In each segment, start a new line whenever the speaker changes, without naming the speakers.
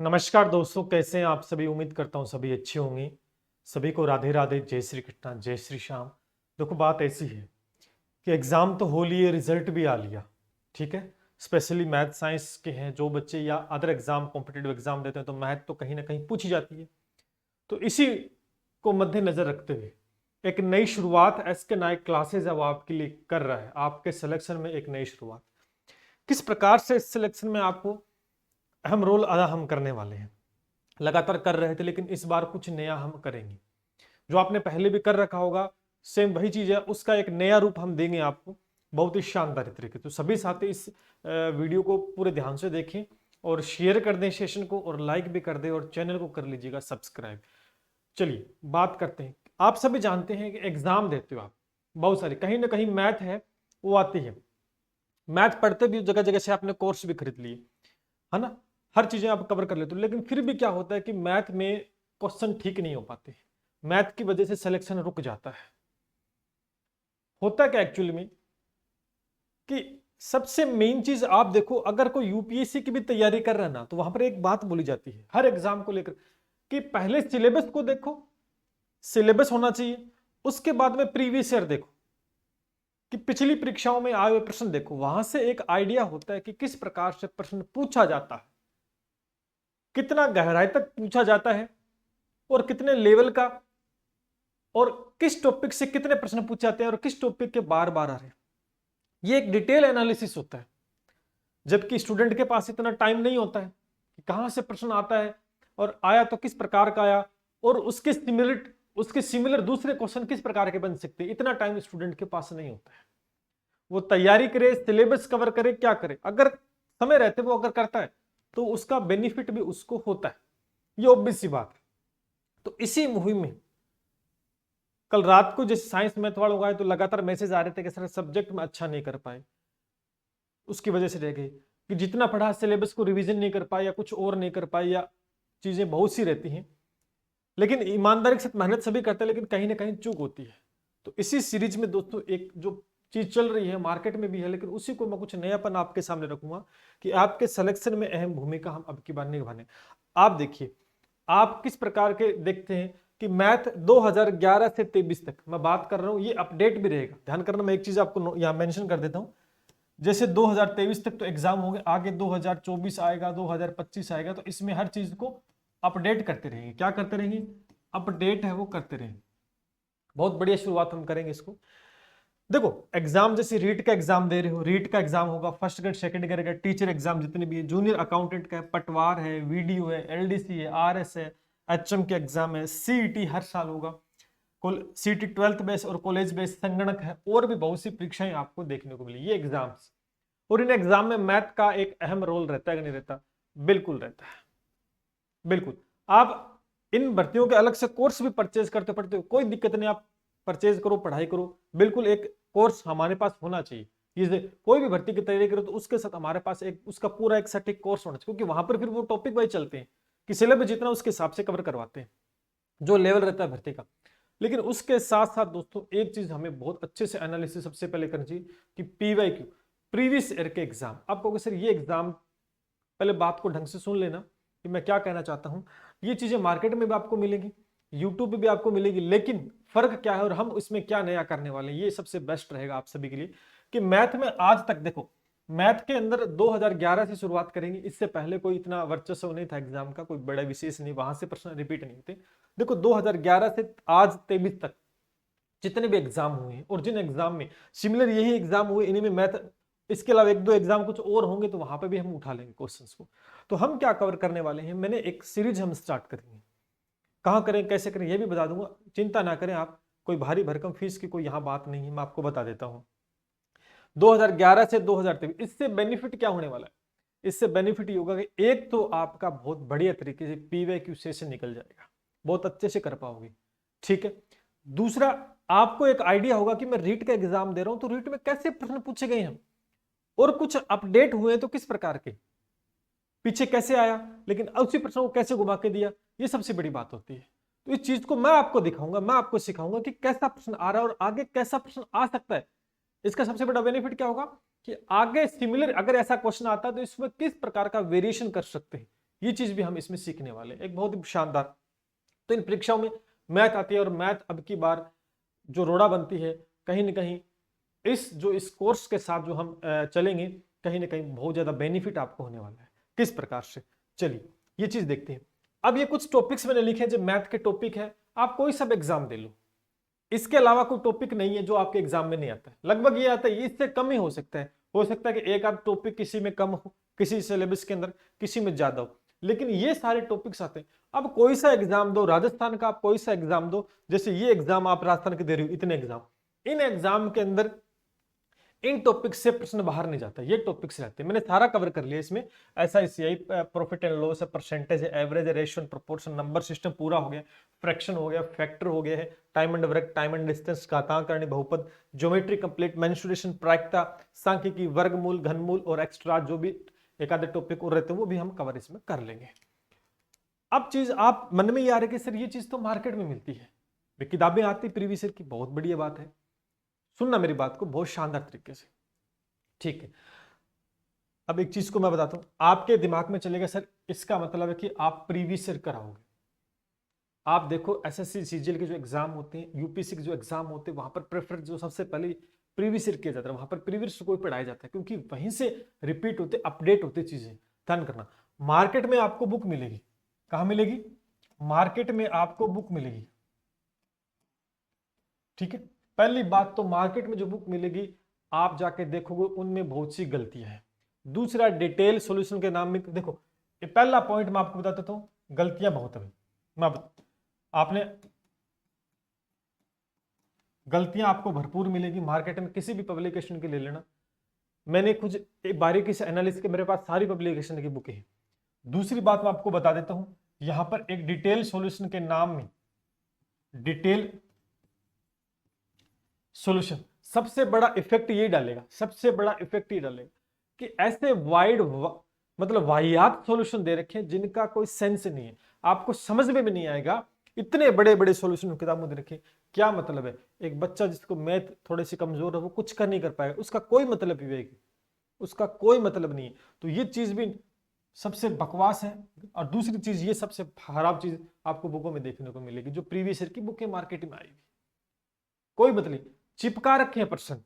नमस्कार दोस्तों, कैसे हैं आप सभी। उम्मीद करता हूँ सभी अच्छे होंगे। सभी को राधे राधे, जय श्री कृष्णा, जय श्री श्याम। देखो, बात ऐसी है कि एग्ज़ाम तो हो लिए, रिजल्ट भी आ लिया, ठीक है। स्पेशली मैथ साइंस के हैं जो बच्चे या अदर एग्जाम कॉम्पिटिटिव एग्जाम देते हैं तो मैथ तो कहीं ना कहीं पूछी जाती है। तो इसी को मद्देनजर रखते हुए एक नई शुरुआत एस के नायक क्लासेज अब आपके लिए कर रहा है। आपके सिलेक्शन में एक नई शुरुआत, किस प्रकार से इस सिलेक्शन में आपको अहम रोल अदा हम करने वाले हैं। लगातार कर रहे थे लेकिन इस बार कुछ नया हम करेंगे। जो आपने पहले भी कर रखा होगा सेम वही चीज है, उसका एक नया रूप हम देंगे आपको बहुत ही शानदार तरीके। तो सभी साथी इस वीडियो को पूरे ध्यान से देखें और शेयर कर दें सेशन को, और लाइक भी कर दें, और चैनल को कर लीजिएगा सब्सक्राइब। चलिए बात करते हैं। आप सभी जानते हैं कि एग्जाम देते हो आप बहुत सारे, कहीं ना कहीं मैथ है वो आती है। मैथ पढ़ते भी जगह जगह से आपने कोर्स भी खरीद लिए, है ना। हर चीजें आप कवर कर लेते हो, लेकिन फिर भी क्या होता है कि मैथ में क्वेश्चन ठीक नहीं हो पाते। मैथ की वजह से सिलेक्शन रुक जाता है। होता क्या एक्चुअली में कि सबसे मेन चीज आप देखो, अगर कोई यूपीएससी की भी तैयारी कर रहा है ना, तो वहां पर एक बात बोली जाती है हर एग्जाम को लेकर कि पहले सिलेबस को देखो, सिलेबस होना चाहिए। उसके बाद में प्रीवियस ईयर देखो कि पिछली परीक्षाओं में आए हुए प्रश्न देखो, वहां से एक आइडिया होता है कि किस प्रकार से प्रश्न पूछा जाता है, कितना गहराई तक पूछा जाता है, और कितने लेवल का, और किस टॉपिक से कितने प्रश्न पूछे जाते हैं, और किस टॉपिक के बार बार आ रहे हैं। ये एक डिटेल एनालिसिस होता है, जबकि स्टूडेंट के पास इतना टाइम नहीं होता है कि कहां से प्रश्न आता है और आया तो किस प्रकार का आया, और उसके सिमिलर दूसरे क्वेश्चन किस प्रकार के बन सकते हैं। इतना टाइम स्टूडेंट के पास नहीं होता है। वो तैयारी करे, सिलेबस कवर करे, क्या करे, अगर समय रहते वो अगर करता है तो उसका बेनिफिट भी उसको होता है। ये ऑब्वियस सी बात है। तो इसी मुहिम में कल रात को जैसे साइंस मैथ वालों का तो लगातार मैसेज आ रहे थे कि सर सब्जेक्ट में अच्छा नहीं कर पाए, उसकी वजह से रह गए कि जितना पढ़ा सिलेबस को रिवीजन नहीं कर पाए, या कुछ और नहीं कर पाए, या चीजें बहुत सी रहती हैं। लेकिन ईमानदारी के साथ मेहनत सभी करते हैं, लेकिन कहीं ना कहीं चूक होती है। तो इसी सीरीज में दोस्तों एक जो चीज चल रही है मार्केट में भी है, लेकिन उसी को मैं कुछ नयापन आपके सामने रखूंगा कि आपके सिलेक्शन में अहम भूमिका हम अब की बार निभाने। आप देखिए, आप किस प्रकार के देखते हैं कि मैथ 2011 से 23 तक मैं बात कर रहा हूं, ये अपडेट भी रहेगा। ध्यान करना, मैं एक चीज आपको यहां मेंशन कर देता हूं। जैसे 2023 तक तो एग्जाम होंगे, आगे 2024 आएगा, 2025 आएगा, तो इसमें हर चीज को अपडेट करते रहेंगे। क्या करते रहेंगे? अपडेट है वो करते रहेंगे। बहुत बढ़िया शुरुआत हम करेंगे इसको। देखो, एग्जाम जैसे रीट का एग्जाम दे रहे हो, रीट का एग्जाम होगा, फर्स्ट ग्रेड सेकंड ग्रेड का, टीचर एग्जाम जितने भी है, जूनियर अकाउंटेंट का है, पटवार है, वीडियो है, एलडीसी है, आरएस है, एचएम के एग्जाम है, सीईटी हर साल होगा, सीईटी 12th बेस और कॉलेज बेस, संगणक है, और भी बहुत सी परीक्षाएं आपको देखने को मिली। ये एग्जाम्स, और इन एग्जाम में मैथ का एक अहम रोल रहता है कि नहीं रहता? बिल्कुल रहता है, बिल्कुल। आप इन भर्तियों के अलग से कोर्स भी परचेज करते पड़ते हो, कोई दिक्कत नहीं, आप परचेज करो, पढ़ाई करो। बिल्कुल एक कोर्स हमारे पास होना चाहिए। ये कोई भी भर्ती की तैयारी करो तो उसके साथ हमारे पास एक उसका पूरा एक सटीक कोर्स होना चाहिए, क्योंकि वहां पर फिर वो टॉपिक वाइज चलते हैं कि सिलेबस जितना उसके हिसाब से कवर करवाते हैं, जो लेवल रहता है भर्ती का। लेकिन उसके साथ साथ दोस्तों एक चीज हमें बहुत अच्छे से एनालिसिस सबसे पहले करनी चाहिए कि पीवाईक्यू, प्रीवियस ईयर के एग्जाम। आप कहोगे सर ये एग्जाम, पहले बात को ढंग से सुन लेना कि मैं क्या कहना चाहता हूं। ये चीजें मार्केट में भी आपको मिलेगी, यूट्यूब पे भी आपको मिलेगी, लेकिन फर्क क्या है और हम इसमें क्या नया करने वाले हैं, ये सबसे बेस्ट रहेगा आप सभी के लिए। कि मैथ में आज तक देखो, मैथ के अंदर 2011 से शुरुआत करेंगे। इससे पहले कोई इतना वर्चस्व नहीं था एग्जाम का, कोई बड़ा विशेष नहीं, वहां से प्रश्न रिपीट नहीं होते। देखो 2011 से आज 23 तक जितने भी एग्जाम हुए हैं, और जिन एग्जाम में सिमिलर यही एग्जाम हुए, इन्हीं में मैथ, इसके अलावा एक दो एग्जाम कुछ और होंगे तो वहां पे भी हम उठा लेंगे क्वेश्चंस को। तो हम क्या कवर करने वाले हैं, मैंने एक सीरीज हम स्टार्ट करेंगे। कहाँ करें, कैसे करें, ये भी बता दूंगा, चिंता ना करें आप। कोई भारी भरकम फीस की कोई यहाँ बात नहीं है, मैं आपको बता देता हूँ। 2011 से 2023 इससे बेनिफिट क्या होने वाला है? इससे बेनिफिट ये होगा कि एक तो आपका बहुत बढ़िया तरीके से पीवाईक्यू सेशन निकल जाएगा, बहुत अच्छे से कर पाओगे, ठीक है। दूसरा, आपको एक आइडिया होगा कि मैं रीट का एग्जाम दे रहा हूं तो रीट में कैसे प्रश्न पूछे गए हैं, और कुछ अपडेट हुए तो किस प्रकार के, पीछे कैसे आया, लेकिन उसी प्रश्न को कैसे घुमा के दिया, ये सबसे बड़ी बात होती है। तो इस चीज को मैं आपको दिखाऊंगा, मैं आपको सिखाऊंगा कि कैसा प्रश्न आ रहा है और आगे कैसा प्रश्न आ सकता है। इसका सबसे बड़ा बेनिफिट क्या होगा कि आगे सिमिलर अगर ऐसा क्वेश्चन आता है तो इसमें किस प्रकार का वेरिएशन कर सकते हैं, ये चीज भी हम इसमें सीखने वाले हैं, एक बहुत ही शानदार। तो इन परीक्षाओं में मैथ आती है और मैथ अब की बार जो रोड़ा बनती है, कहीं ना कहीं इस कोर्स के साथ जो हम चलेंगे, कहीं ना कहीं बहुत ज्यादा बेनिफिट आपको होने वाला है। किस प्रकार से, चलिए ये चीज देखते हैं। अब ये कुछ टॉपिक्स मैंने लिखे हैं जो मैथ के टॉपिक है, आप कोई सब एग्जाम दे लो, इसके अलावा कोई टॉपिक नहीं है जो आपके एग्जाम में नहीं आता है। लगभग ये आता है, इससे कम ही हो सकता है, कि एक आध टॉपिक किसी में कम हो, किसी सिलेबस के अंदर किसी में ज्यादा हो, लेकिन ये सारे टॉपिक्स आते हैं। अब कोई सा एग्जाम दो, राजस्थान का आप कोई सा एग्जाम दो, जैसे ये एग्जाम आप राजस्थान के दे रहे हो, इतने एग्जाम, इन एग्जाम के अंदर इन टॉपिक्स से प्रश्न बाहर नहीं जाता, ये टॉपिक्स रहते हैं। मैंने सारा कवर कर लिया इसमें, SICI, प्रॉफिट एंड लॉस है, परसेंटेज है, एवरेज है, ratio and proportion, number system पूरा हो गया, फ्रैक्शन हो गया, फैक्टर हो गया है, time and work, time and distance, घातांकरण, बहुपद, ज्योमेट्री कंप्लीट, मेंसुरेशन, प्रायिकता, सांख्यिकी, वर्गमूल, घनमूल और एक्स्ट्रा जो भी एक आधे टॉपिक और रहते हैं वो भी हम कवर इसमें कर लेंगे। अब चीज आप मन में ये आ रही है कि सर ये चीज तो मार्केट में मिलती है, किताबें आती प्रीवियस ईयर की, बहुत बढ़िया बात है, सुनना मेरी बात को बहुत शानदार तरीके से, ठीक है। अब एक चीज को मैं बताता हूं, आपके दिमाग में चलेगा सर इसका मतलब है कि आप प्रीवियस ईयर कराओगे। आप देखो SSC CGL के जो एग्जाम होते हैं, UPSC के जो एग्जाम होते हैं, वहां पर प्रेफर जो सबसे पहले प्रीवियस ईयर किया जाता है, वहां पर प्रीवियस कोई पढ़ाया जाता है, क्योंकि वहीं से रिपीट होते, अपडेट होते चीजें। ध्यान करना, मार्केट में आपको बुक मिलेगी, कहां मिलेगी, मार्केट में आपको बुक मिलेगी, ठीक है। पहली बात तो मार्केट में जो बुक मिलेगी आप जाके देखोगे उनमें बहुत सी गलतियां हैं। दूसरा, डिटेल सॉल्यूशन के नाम में देखो, ये पहला पॉइंट मैं आपको बता देता हूं, गलतियां बहुत है। आपने गलतियां आपको भरपूर मिलेगी मार्केट में, किसी भी पब्लिकेशन के ले लेना। मैंने कुछ एक बारीकी से एनालिसिस के, मेरे पास सारी पब्लिकेशन की बुकें हैं। दूसरी बात मैं आपको बता देता हूं, यहां पर एक डिटेल सॉल्यूशन के नाम में, डिटेल सॉल्यूशन सबसे बड़ा इफेक्ट ये डालेगा, सबसे बड़ा इफेक्ट ये डालेगा कि ऐसे मतलब वाहियात सॉल्यूशन दे रखे हैं जिनका कोई सेंस नहीं है, आपको समझ में भी नहीं आएगा। इतने बड़े बड़े सॉल्यूशन किताब में दे रखे, क्या मतलब है, एक बच्चा जिसको मैथ थोड़े से कमजोर है वो कुछ कर नहीं कर पाएगा, उसका कोई मतलब विवेक, उसका कोई मतलब नहीं है। तो ये चीज भी सबसे बकवास है। और दूसरी चीज, ये सबसे खराब चीज आपको बुकों में देखने को मिलेगी, जो प्रीवियस ईयर की बुकें मार्केट में आएगी, कोई मतलब, चिपका रखे हैं प्रश्न,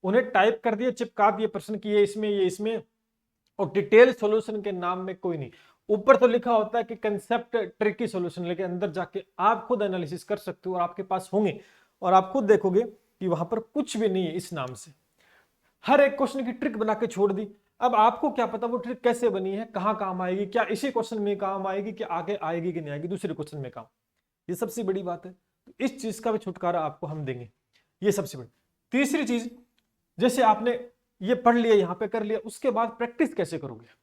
उन्हें टाइप कर दिए, चिपका दिए प्रश्न की ये इसमें, और डिटेल सॉल्यूशन के नाम में कोई नहीं। ऊपर तो लिखा होता है कि कंसेप्ट ट्रिकी सॉल्यूशन, लेकिन अंदर जाके आप खुद एनालिसिस कर सकते हो और आपके पास होंगे, और आप खुद देखोगे कि वहां पर कुछ भी नहीं है इस नाम से। हर एक क्वेश्चन की ट्रिक बना के छोड़ दी। अब आपको क्या पता वो ट्रिक कैसे बनी है, कहां काम आएगी, क्या इसी क्वेश्चन में काम आएगी, कि आगे आएगी कि नहीं आएगी दूसरे क्वेश्चन में काम, ये सबसे बड़ी बात है। तो इस चीज का भी छुटकारा आपको हम देंगे, ये सबसे बड़ी। तीसरी चीज, जैसे आपने ये पढ़ लिया, यहां पे कर लिया, उसके बाद प्रैक्टिस कैसे करोगे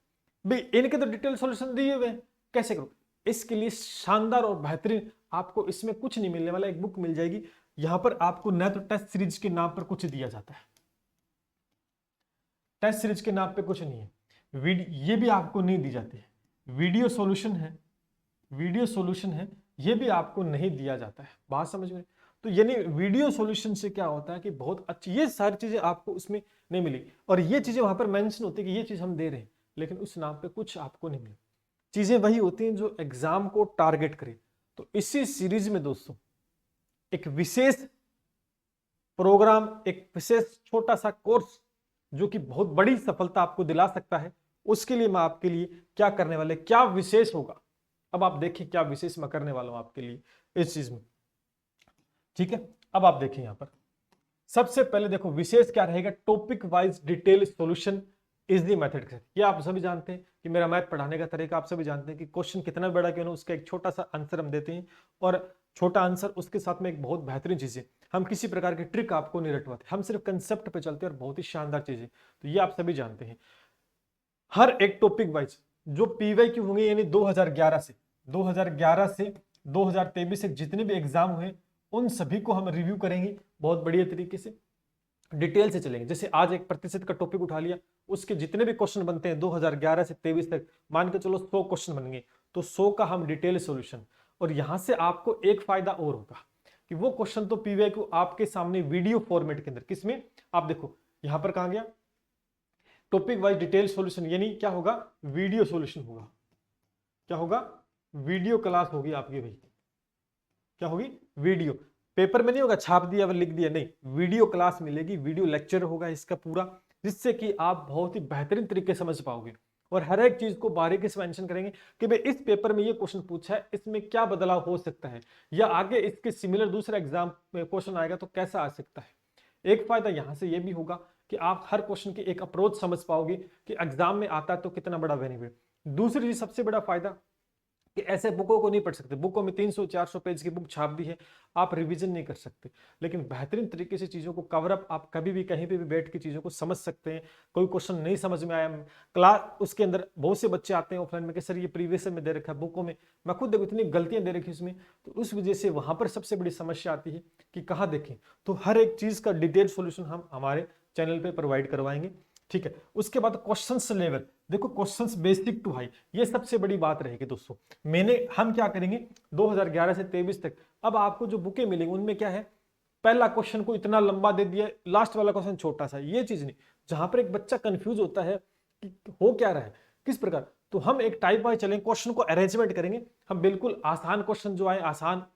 भाई, इनके तो डिटेल सॉल्यूशन दिए हुए हैं, कैसे करोगे। इसके लिए शानदार और बेहतरीन, आपको इसमें कुछ नहीं मिलने वाला, एक बुक मिल जाएगी। यहां पर आपको न तो टेस्ट सीरीज के नाम पर कुछ दिया जाता है, टेस्ट सीरीज के नाम पे कुछ नहीं है, ये भी आपको नहीं दी जाती है, वीडियो सॉल्यूशन है, वीडियो सॉल्यूशन है, ये भी आपको नहीं दिया जाता है, बात समझ में। तो यानी वीडियो सॉल्यूशन से क्या होता है कि बहुत अच्छी, ये सारी चीजें आपको उसमें नहीं मिली, और ये चीजें वहां पर मेंशन होती है कि ये चीज हम दे रहे हैं, लेकिन उस नाम पे कुछ आपको नहीं मिली। चीजें वही होती हैं जो एग्जाम को टारगेट करे। तो इसी सीरीज में दोस्तों एक विशेष प्रोग्राम, एक विशेष छोटा सा कोर्स जो कि बहुत बड़ी सफलता आपको दिला सकता है, उसके लिए मैं आपके लिए क्या करने वाले, क्या विशेष होगा, अब आप देखिए क्या विशेष मैं करने वाला हूं आपके लिए इस चीज में, ठीक है। अब आप देखिए यहां पर सबसे पहले देखो विशेष क्या रहेगा, topic wise detail solution is the method. ये आप सभी जानते हैं कि मेरा मैथ पढ़ाने का तरीका, आप सभी जानते हैं कि क्वेश्चन कितना बड़ा क्यों ना उसका एक छोटा सा आंसर हम देते हैं, और छोटा आंसर उसके साथ में एक बहुत बेहतरीन चीज है, हम किसी प्रकार की ट्रिक आपको नहीं रटवाते, हम सिर्फ कंसेप्ट पे चलते हैं, और बहुत ही शानदार चीज है। तो ये आप सभी जानते हैं। हर एक टॉपिक वाइज जो PYQ होंगे, यानी 2011 से 2023 से जितने भी एग्जाम हुए उन सभी को हम रिव्यू करेंगे, बहुत बढ़िया तरीके से डिटेल से चलेंगे। जैसे आज 1% का टॉपिक उठा लिया, उसके जितने भी क्वेश्चन बनते हैं 2011 से 23 तक, मान के चलो 100 क्वेश्चन बनेंगे, तो 100 का हम डिटेल सॉल्यूशन। और यहां से आपको एक फायदा और होगा कि वो क्वेश्चन तो PYQ आपके सामने वीडियो फॉर्मेट के अंदर, किसमें, आप देखो यहां पर कहां गया, टॉपिक वाइज डिटेल सॉल्यूशन, यानी क्या होगा, वीडियो सॉल्यूशन होगा, क्या होगा, वीडियो क्लास होगी आपकी भाई। क्या होगी, वीडियो। पेपर में नहीं होगा छाप दिया व लिख दिया, नहीं, वीडियो क्लास मिलेगी, वीडियो लेक्चर होगा इसका पूरा, जिससे कि आप बहुत ही बेहतरीन तरीके से समझ पाओगे और हर एक चीज को बारीकी से मेंशन करेंगे कि भाई इस पेपर में ये क्वेश्चन पूछा है, इसमें क्या बदलाव हो सकता है, या आगे इसके सिमिलर दूसरा एग्जाम में क्वेश्चन आएगा तो कैसा आ सकता है। एक फायदा यहां से ये भी होगा कि आप हर क्वेश्चन की एक अप्रोच समझ पाओगे कि एग्जाम में आता है तो कितना बड़ा बेनिफिट। दूसरी चीज सबसे बड़ा फायदा कि ऐसे बुकों को नहीं पढ़ सकते, बुकों में 300-400 पेज की बुक छाप दी है, आप रिवीजन नहीं कर सकते, लेकिन बेहतरीन तरीके से चीजों को कवर अप आप कभी भी कहीं पे भी बैठ के चीजों को समझ सकते हैं। कोई क्वेश्चन नहीं समझ में आया क्लास, उसके अंदर बहुत से बच्चे आते हैं ऑफलाइन में कि सर ये प्रीवियस में दे रखा है, बुकों में मैं खुद देखो इतनी गलतियां दे रखी उसमें, तो उस वजह से वहां पर सबसे बड़ी समस्या आती है कि कहाँ देखें। तो हर एक चीज का डिटेल सोल्यूशन हम हमारे चैनल पे प्रोवाइड करवाएंगे, ठीक है। उसके बाद क्वेश्चंस लेवल, देखो क्वेश्चंस बेसिक टू हाई, ये सबसे बड़ी बात रहेगी दोस्तों। हम क्या करेंगे 2011 से 23 तक, अब आपको जो बुकें मिलेंगी उनमें क्या है, पहला क्वेश्चन को इतना लंबा दे दिया, लास्ट वाला क्वेश्चन छोटा सा, ये चीज नहीं, जहां पर एक बच्चा कंफ्यूज होता है कि हो क्या रहा है किस प्रकार, तो हम एक टाइप वाइज चलेंगे, क्वेश्चन को अरेंजमेंट करेंगे, हम बिल्कुल आसान क्वेश्चन जो आए आसान,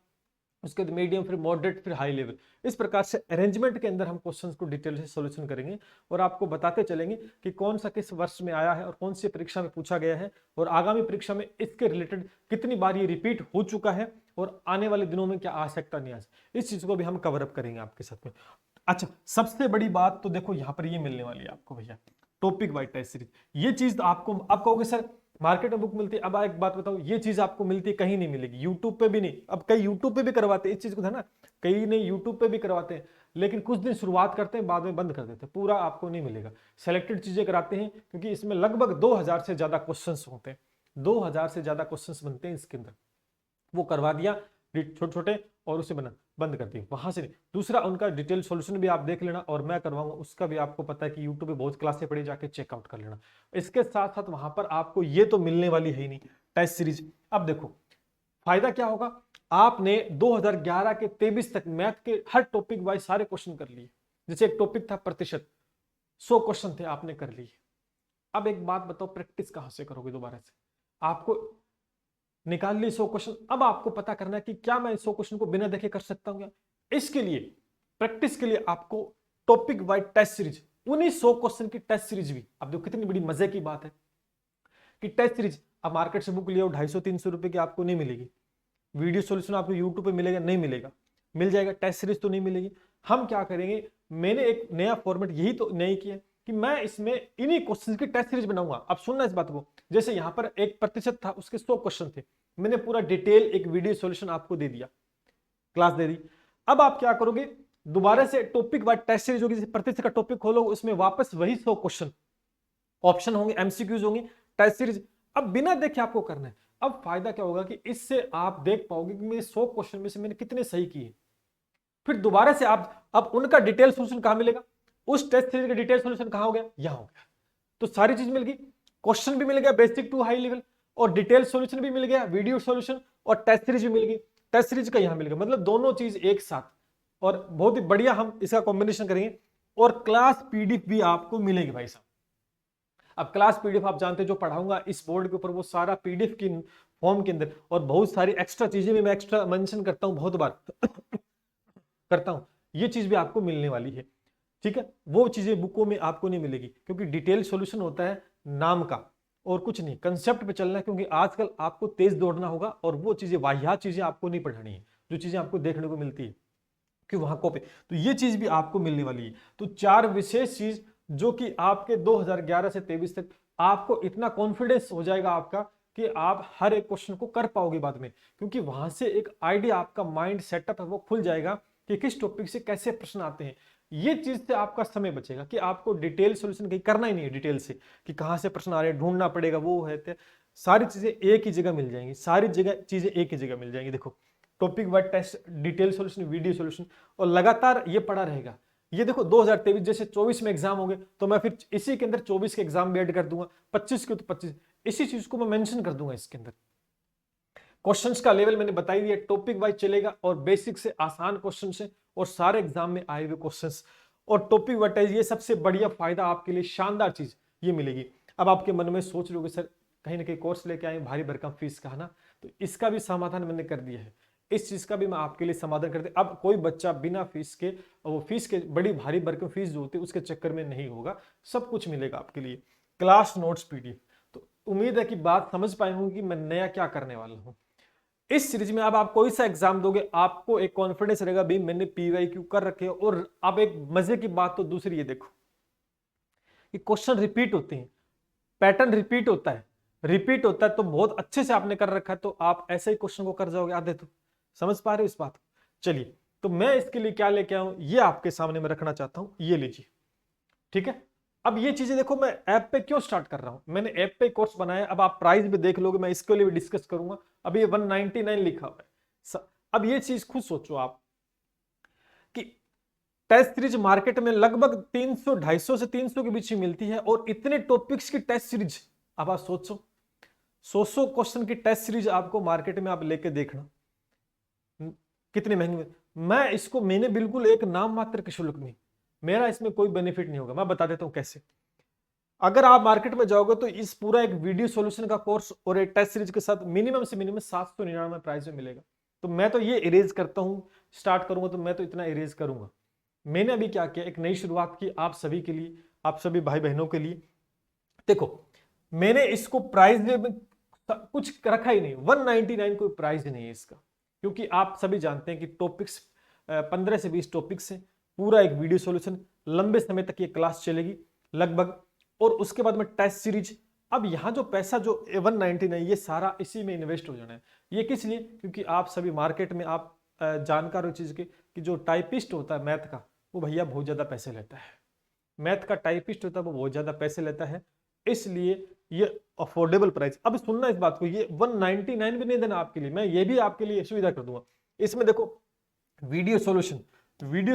उसके बाद मीडियम, फिर मॉडरेट, फिर हाई लेवल, इस प्रकार से अरेंजमेंट के अंदर हम क्वेश्चंस को डिटेल से सॉल्यूशन करेंगे और आपको बताते चलेंगे कि कौन सा किस वर्ष में आया है और कौन सी परीक्षा में पूछा गया है और आगामी परीक्षा में इसके रिलेटेड कितनी बार ये रिपीट हो चुका है और आने वाले दिनों में क्या आ सकता नहीं आ सकता, इस चीज को भी हम कवर अप करेंगे आपके साथ में। अच्छा, सबसे बड़ी बात तो देखो यहाँ पर ये मिलने वाली है आपको भैया, टॉपिक वाइज टेस्ट सीरीज। ये चीज तो आपको, आप कहोगे सर मार्केट में बुक मिलती है, अब एक बात बताओ, ये चीज आपको मिलती है कहीं नहीं मिलेगी, यूट्यूब पे भी नहीं, अब कई यूट्यूब पे भी करवाते हैं इस चीज को, है ना, कई नहीं यूट्यूब पे भी करवाते हैं, लेकिन कुछ दिन शुरुआत करते हैं बाद में बंद कर देते हैं, पूरा आपको नहीं मिलेगा, सेलेक्टेड चीजें कराते हैं, क्योंकि इसमें लगभग 2000 से ज्यादा क्वेश्चन होते हैं, 2000 से ज्यादा क्वेश्चन बनते हैं इसके अंदर, वो करवा दिया छोटे छोटे और उसे बंद कर दी, वहां से नहीं। दूसरा उनका डिटेल सॉल्यूशन भी आप देख लेना और मैं करवाऊंगा, उसका भी आपको पता है कि यूट्यूब पे बहुत क्लासें पड़ी, जाके चेकआउट कर लेना। इसके साथ साथ वहां पर आपको ये तो मिलने वाली है ही नहीं टेस्ट सीरीज। अब देखो फायदा क्या होगा, आपने 2011 के 23 तक मैथ के हर टॉपिक वाइज सारे क्वेश्चन कर लिए, जैसे एक टॉपिक था प्रतिशत, 100 क्वेश्चन थे आपने कर लिए। अब एक बात बताओ, प्रैक्टिस कहां से करोगे दोबारा से, आपको निकाल ली 100 क्वेश्चन, अब आपको पता करना है कि क्या मैं 100 क्वेश्चन को बिना देखे कर सकता हूं। इसके लिए प्रैक्टिस के लिए आपको टॉपिक वाइज टेस्ट सीरीज, उन्हीं 100 क्वेश्चन की टेस्ट सीरीज भी, अब देखो कितनी बड़ी मजे की बात है कि टेस्ट सीरीज, अब मार्केट से बुक लिया 250-300 रुपए की आपको नहीं मिलेगी, वीडियो सॉल्यूशन आपको यूट्यूब पे मिलेगा नहीं मिलेगा, मिल जाएगा, टेस्ट सीरीज तो नहीं मिलेगी। हम क्या करेंगे, मैंने एक नया फॉर्मेट यही तो नहीं किया कि मैं इसमें इन्हीं क्वेश्चंस की टेस्ट सीरीज बनाऊंगा। अब सुनना इस बात को, जैसे यहां पर 1% था, उसके 100 क्वेश्चन थे, मैंने पूरा डिटेल एक वीडियो सॉल्यूशन आपको दे दिया, क्लास दे दी। अब आप क्या करोगे, दोबारा से टॉपिक वाइज टेस्ट सीरीज होगी, जैसे प्रतिशत का टॉपिक खोलो, उसमें वापस वही 100 क्वेश्चन, ऑप्शन होंगे, एमसीक्यूज होंगे, टेस्ट सीरीज, अब बिना देखे आपको करना है। अब फायदा क्या होगा कि इससे आप देख पाओगे कि मेरे 100 क्वेश्चन में से मैंने कितने सही किए, फिर दोबारा से आप, अब उनका डिटेल सॉल्यूशन कहां मिलेगा, उस टेस्ट सीरीज का डिटेल सॉल्यूशन कहां हो गया, यहां हो गया, तो सारी चीज मिल गई, क्वेश्चन भी मिल गया बेसिक टू हाई लेवल, और डिटेल सॉल्यूशन भी मिल गया, वीडियो सॉल्यूशन, और टेस्ट सीरीज भी मिल गई, टेस्ट सीरीज का यहां मिल गया, मतलब दोनों चीज एक साथ, और बहुत ही बढ़िया हम इसका कॉम्बिनेशन करेंगे, और क्लास पीडीएफ भी आपको मिलेगी भाई साहब। अब क्लास पीडीएफ आप जानते हैं जो पढ़ाऊंगा इस बोर्ड के ऊपर, वो सारा पीडीएफ की फॉर्म के अंदर, और बहुत सारी एक्स्ट्रा चीजें भी मैं एक्स्ट्रा मेंशन करता हूं, बहुत बार करता हूं, ये चीज भी आपको मिलने वाली है, ठीक है। वो चीजें बुकों में आपको नहीं मिलेगी, क्योंकि डिटेल सॉल्यूशन होता है नाम का और कुछ नहीं, कंसेप्ट पे चलना है, क्योंकि आजकल आपको तेज दौड़ना होगा और वो चीजें वाहियात चीजें आपको नहीं पढ़ानी है, जो चीजें आपको देखने को मिलती है कि वहां कॉपी, तो ये चीज भी आपको मिलने वाली है। तो 4 विशेष चीज जो कि आपके 2011 से 23 तक आपको इतना कॉन्फिडेंस हो जाएगा आपका कि आप हर एक क्वेश्चन को कर पाओगे बाद में, क्योंकि वहां से एक आइडिया, आपका माइंड सेटअप है वो खुल जाएगा कि किस टॉपिक से कैसे प्रश्न आते हैं। ये चीज से आपका समय बचेगा कि आपको डिटेल सॉल्यूशन कहीं करना ही नहीं है, डिटेल से कि कहां से प्रश्न आ रहे हैं ढूंढना पड़ेगा, वो है, सारी चीजें एक ही जगह मिल जाएंगी, सारी जगह चीजें एक ही जगह मिल जाएंगी। देखो topic wise test, detail solution, video solution, और लगातार ये पड़ा रहेगा। ये देखो 2023 जैसे 24 में एग्जाम होंगे, तो मैं फिर इसी के अंदर 24 के एग्जाम भी ऐड कर दूंगा, 25 के तो 25, इसी चीज को मैं मेंशन कर दूंगा इसके अंदर। क्वेश्चंस का लेवल मैंने बता ही दिया, टॉपिक वाइज चलेगा, और बेसिक से आसान क्वेश्चन से और सारे एग्जाम में आए हुए क्वेश्चंस, और टॉपिक वाइज, ये सबसे बढ़िया फायदा आपके लिए, शानदार चीज ये मिलेगी। अब आपके मन में सोच लोगे सर कहीं ना कहीं कोर्स लेके आए भारी भरकम फीस का, है ना। तो इसका भी समाधान मैंने कर दिया है, इस चीज का भी मैं आपके लिए समाधान कर दिया। अब कोई बच्चा बिना फीस के, वो फीस के बड़ी भारी भरकम फीस जो होती है उसके चक्कर में नहीं होगा, सब कुछ मिलेगा आपके लिए, क्लास नोट्स पीडीएफ। तो उम्मीद है कि बात समझ पाए होंगे कि मैं नया क्या करने वाला हूं इस सीरीज में। अब आप कोई सा एग्जाम दोगे आपको एक कॉन्फिडेंस रहेगा, भाई मैंने PYQ कर रखे हैं। और अब एक मजे की बात तो दूसरी ये देखो कि क्वेश्चन रिपीट होते हैं, पैटर्न रिपीट होता है तो बहुत अच्छे से आपने कर रखा है, तो आप ऐसे ही क्वेश्चन को कर जाओगे आधे। तो समझ पा रहे हो इस बात को? चलिए, तो मैं इसके लिए क्या लेके आऊं ये आपके सामने मैं रखना चाहता हूं, ये लीजिए, ठीक है। अब ये चीजें देखो, मैं ऐप पे क्यों स्टार्ट कर रहा हूं, मैंने ऐप पे कोर्स बनाया। अब आप प्राइस भी देख लोगे, मैं इसके लिए भी डिस्कस करूंगा। अब ये 199 लिखा हुआ है। अब ये चीज खुद सोचो आप कि टेस्ट सीरीज मार्केट में लगभग 300 250 से 300 के बीच ही मिलती है, और इतने टॉपिक्स की टेस्ट सीरीज, अब आप सोचो 100 क्वेश्चन की टेस्ट सीरीज आपको मार्केट में आप लेके देखना कितने महंगे। मैंने बिल्कुल एक नाम मात्र के शुल्क में, मेरा इसमें कोई बेनिफिट नहीं होगा। मैं बता देता हूं कैसे। अगर आप मार्केट में जाओगे तो इस पूरा एक वीडियो सॉल्यूशन का कोर्स और एक टेस्ट सीरीज के साथ मिनिमम से मिनिमम 799 प्राइस में मिलेगा। तो मैं तो ये इरेज करता हूं, स्टार्ट करूंगा तो मैं तो इतना इरेज करूंगा। मैंने अभी क्या किया, एक नई शुरुआत की आप सभी के लिए, आप सभी भाई बहनों के लिए। देखो, मैंने इसको प्राइस में कुछ रखा ही नहीं, 199 कोई प्राइस ही नहीं है इसका, क्योंकि आप सभी जानते हैं कि टॉपिक्स 15 से 20 टॉपिक्स हैं, पूरा एक वीडियो सॉल्यूशन, लंबे समय तक ये क्लास चलेगी लगभग, और उसके बाद में टेस्ट सीरीज। अब यहां जो पैसा जो 199 ये सारा इसी में इन्वेस्ट हो जाना है। ये किस लिए? क्योंकि आप सभी मार्केट में आप जानकार हो चीज के कि जो टाइपिस्ट होता है मैथ का, वो भैया बहुत ज्यादा पैसे लेता है। मैथ का टाइपिस्ट होता है वो बहुत ज्यादा पैसे लेता है, इसलिए ये अफोर्डेबल प्राइस। अब सुनना इस बात को, ये 199 भी नहीं देना आपके लिए, मैं ये भी आपके लिए सुविधा कर दूंगा। इसमें देखो वीडियो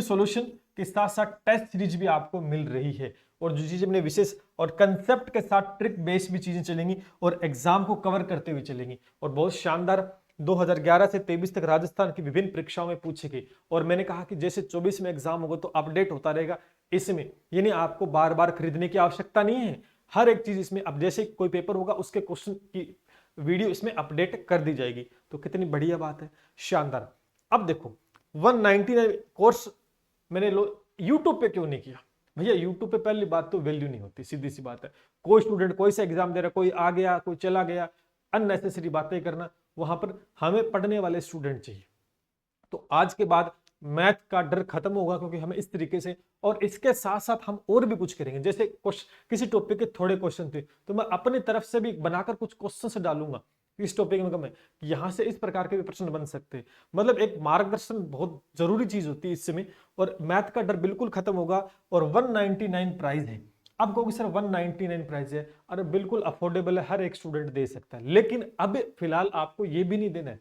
सॉल्यूशन के साथ साथ टेस्ट सीरीज भी आपको मिल रही है, और जो चीजें अपने विशेष और कंसेप्ट के साथ ट्रिक बेस्ड भी चीजें चलेंगी, और एग्जाम को कवर करते हुए चलेंगी, और बहुत शानदार 2011 से 23 तक राजस्थान की विभिन्न परीक्षाओं में पूछे गए। और मैंने कहा कि जैसे 24 में एग्जाम होगा तो अपडेट होता रहेगा इसमें, यानी आपको बार बार खरीदने की आवश्यकता नहीं है। हर एक चीज इसमें, अब जैसे कोई पेपर होगा उसके क्वेश्चन की वीडियो इसमें अपडेट कर दी जाएगी। तो कितनी बढ़िया बात है, शानदार। अब देखो 199 कोर्स मैंने यूट्यूब पे क्यों नहीं किया भैया? यूट्यूब पे पहली बात तो वैल्यू नहीं होती, सीधी सी बात है। कोई स्टूडेंट कोई सा एग्जाम दे रहा, कोई आ गया कोई चला गया, अननेसेसरी बातें करना। वहां पर हमें पढ़ने वाले स्टूडेंट चाहिए। तो आज के बाद मैथ का डर खत्म होगा, क्योंकि हमें इस तरीके से, और इसके साथ साथ हम और भी कुछ करेंगे। जैसे किसी टॉपिक के थोड़े क्वेश्चन थे तो मैं अपनी तरफ से भी बनाकर कुछ क्वेश्चन से डालूंगा इस टॉपिक में, कम है यहां से इस प्रकार के भी प्रश्न बन सकते हैं। मतलब एक मार्गदर्शन बहुत जरूरी चीज होती है इसमें, और मैथ का डर बिल्कुल खत्म होगा। और 199 प्राइस है। अब कहोगे सर 199 प्राइस है, अरे बिल्कुल अफोर्डेबल है, हर एक स्टूडेंट दे सकता है। लेकिन अब फिलहाल आपको ये भी नहीं देना है,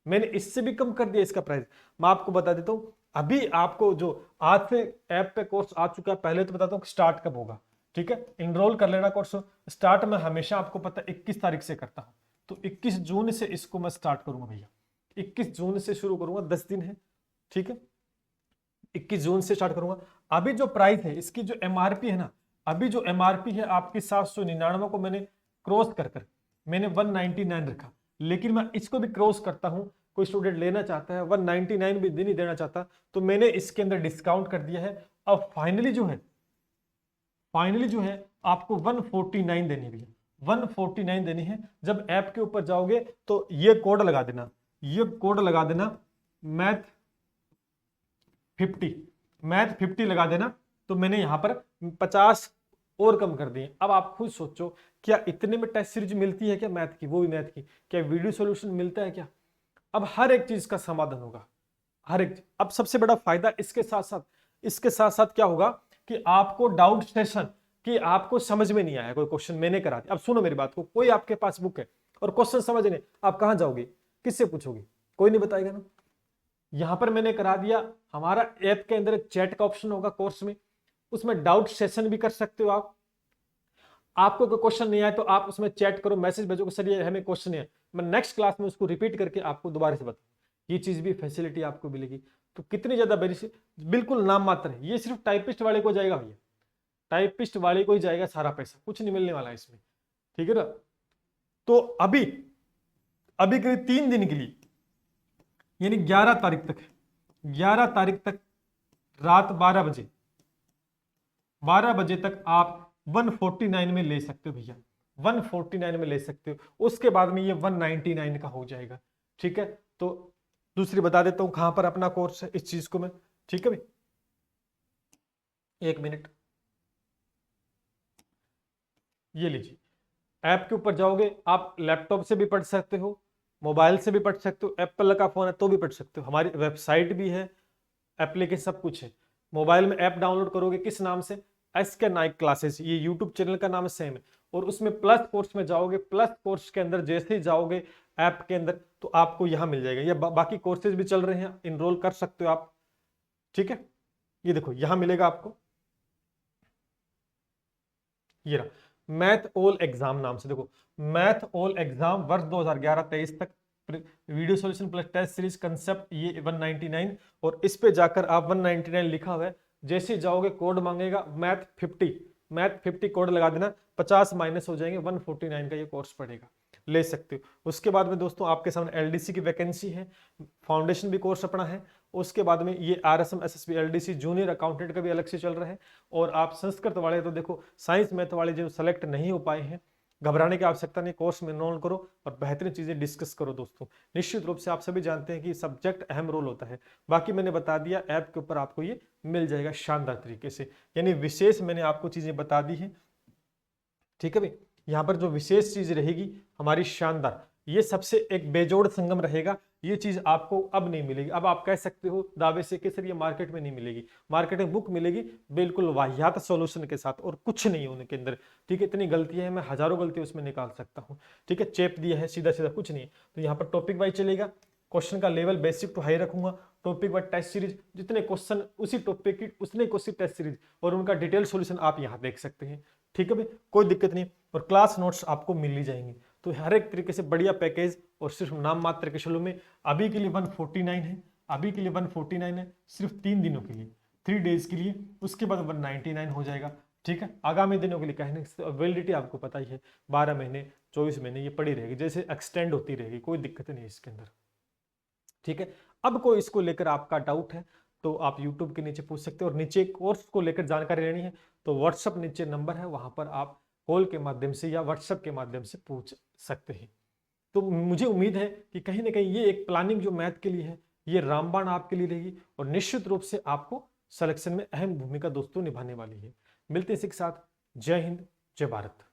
मैंने इससे भी कम कर दिया इसका प्राइस। मैं आपको बता देता हूं, अभी आपको जो आज से ऐप पे कोर्स आ चुका है, पहले तो बताता हूं स्टार्ट कब होगा, ठीक है। इनरोल कर लेना कोर्स। स्टार्ट में हमेशा आपको पता 21 तारीख से करता हूं, तो 21 जून से इसको मैं स्टार्ट करूंगा भैया। 21 जून से शुरू करूंगा, 10 दिन है, ठीक है। 21 जून से स्टार्ट करूंगा। अभी जो प्राइस है इसकी जो एमआरपी है ना, अभी जो एमआरपी है आपकी 799 को मैंने क्रॉस कर मैंने 199 रखा। लेकिन मैं इसको भी क्रॉस करता हूं, कोई स्टूडेंट लेना चाहता है 199 भी नहीं देना चाहता, तो मैंने इसके अंदर डिस्काउंट कर दिया है। अब फाइनली जो है आपको 149 देनी भी है, 149 देनी है। जब ऐप के ऊपर जाओगे तो ये कोड लगा देना, मैथ 50 लगा देना। तो मैंने यहां पर 50 और कम कर दिए। अब आप खुद सोचो, क्या इतने में टेस्ट सीरीज मिलती है क्या मैथ की, वो भी मैथ की? क्या वीडियो सॉल्यूशन मिलता है क्या? अब हर एक चीज का समाधान होगा, हर एक। अब सबसे बड़ा फायदा इसके साथ साथ क्या होगा कि आपको डाउट सेशन, कि आपको समझ में नहीं आया कोई क्वेश्चन, मैंने करा दिया। अब सुनो मेरी बात को, कोई आपके पास बुक है और क्वेश्चन समझ नहीं, आप कहां जाओगे, किससे पूछोगे? कोई नहीं बताएगा ना। यहां पर मैंने करा दिया, हमारा ऐप के अंदर चैट का ऑप्शन होगा कोर्स में, उसमें डाउट सेशन भी कर सकते हो आप। आपको कोई क्वेश्चन नहीं आया तो आप उसमें चैट करो, मैसेज भेजो कि सर ये हमें क्वेश्चन है, मैं नेक्स्ट क्लास में उसको रिपीट करके आपको दोबारा से बताऊं। ये चीज भी फैसिलिटी आपको मिलेगी। तो कितनी ज्यादा बेनिफिट, बिल्कुल नाम मात्र है। ये सिर्फ टाइपिस्ट वाले को जाएगा भैया, टाइपिस्ट वाले को ही जाएगा सारा पैसा, कुछ नहीं मिलने वाला है इसमें, ठीक है ना। तो अभी अभी के लिए 3 दिन के लिए, यानी 11 तारीख तक, 11 तारीख तक रात 12 बजे तक आप 149 में ले सकते हो भैया, 149 में ले सकते हो। उसके बाद में ये 199 का हो जाएगा। ठीक है, तो दूसरी बता देता हूं कहां पर अपना कोर्स है इस चीज को मैं। ठीक है भाई, 1 मिनट, ये लीजिए, ऐप के ऊपर जाओगे, आप लैपटॉप से भी पढ़ सकते हो, मोबाइल से भी पढ़ सकते हो, एप्पल का फोन है तो भी पढ़ सकते हो। हमारी वेबसाइट भी है, एप्लीकेशन सब कुछ है। मोबाइल में ऐप डाउनलोड करोगे किस नाम से, SK नाइक क्लासेस, ये यूट्यूब चैनल का नाम सेम है। और उसमें प्लस कोर्स में जाओगे, प्लस कोर्स के अंदर जैसे ही जाओगे ऐप के अंदर तो आपको यहां मिल जाएगा। ये बाकी कोर्सेज भी चल रहे हैं, इनरोल कर सकते हो आप। ठीक है, ये देखो यहां मिलेगा आपको, ये रहा मैथ ऑल एग्जाम नाम से। देखो मैथ ऑल एग्जाम वर्ष 2011-23 तक video solution plus test series concept, ये 199। और इस पे जाकर आप 199 लिखा हुआ है, जैसे ही जाओगे कोड मांगेगा मैथ 50 कोड लगा देना, 50 माइनस हो जाएंगे, 149 का ये कोर्स पड़ेगा, ले सकते हो। उसके बाद में दोस्तों आपके सामने LDC की वैकेंसी है, फाउंडेशन भी कोर्स अपना है। उसके बाद में ये RSM SSB LDC junior accountant का भी अलग से चल रहा है। और आप संस्कृत वाले तो देखो, साइंस मैथ वाले जो सेलेक्ट नहीं हो पाए हैं, घबराने की आवश्यकता नहीं, कोर्स में एनरोल करो और बेहतरीन चीजें डिस्कस करो दोस्तों। निश्चित रूप से आप सभी जानते हैं कि सब्जेक्ट अहम रोल होता है। बाकी मैंने बता दिया, ऐप के ऊपर आपको ये मिल जाएगा शानदार तरीके से, यानी विशेष मैंने आपको चीजें बता दी है। ठीक है भाई, यहाँ पर जो विशेष चीज रहेगी हमारी शानदार, ये सबसे एक बेजोड़ संगम रहेगा। ये चीज आपको अब नहीं मिलेगी। अब आप कह सकते हो दावे से कि सर ये मार्केट में नहीं मिलेगी, मार्केट में बुक मिलेगी बिल्कुल वाहियात सॉल्यूशन के साथ और कुछ नहीं है उनके अंदर। ठीक है, इतनी गलतियां हैं, मैं हजारों गलतियां उसमें निकाल सकता हूँ। ठीक है, चेप दिया है सीधा सीधा, कुछ नहीं है। तो यहाँ पर टॉपिक वाइज चलेगा, क्वेश्चन का लेवल बेसिक टू हाई रखूंगा, टॉपिक वाइज टेस्ट सीरीज, जितने क्वेश्चन उसी टॉपिक की उतने क्वेश्चन टेस्ट सीरीज और उनका डिटेल सॉल्यूशन आप यहाँ देख सकते हैं। ठीक है भाई, कोई दिक्कत नहीं। और क्लास नोट्स आपको मिल ही जाएंगे। तो हर एक तरीके से बढ़िया पैकेज, और सिर्फ नाम मात्र के शुल्क में अभी के लिए 149 है, अभी के लिए 149 है, सिर्फ 3 दिनों के लिए, 3 डेज के लिए। उसके बाद 199 हो जाएगा। ठीक है, आगामी दिनों के लिए कहने से वैलिडिटी आपको पता ही है, 12 महीने 24 महीने ये पड़ी रहेगी, जैसे एक्सटेंड होती रहेगी, कोई दिक्कत नहीं इसके अंदर। ठीक है, अब कोई इसको लेकर आपका डाउट है तो आप YouTube के नीचे पूछ सकते हो, और नीचे कोर्स को लेकर जानकारी लेनी है तो व्हाट्सअप नीचे नंबर है, वहां पर आप कॉल के माध्यम से या व्हाट्सएप के माध्यम से पूछ सकते हैं। तो मुझे उम्मीद है कि कहीं ना कहीं ये एक प्लानिंग जो मैथ के लिए है, ये रामबाण आपके लिए रहेगी और निश्चित रूप से आपको सिलेक्शन में अहम भूमिका दोस्तों निभाने वाली है। मिलते हैं इसी के साथ, जय हिंद, जय भारत।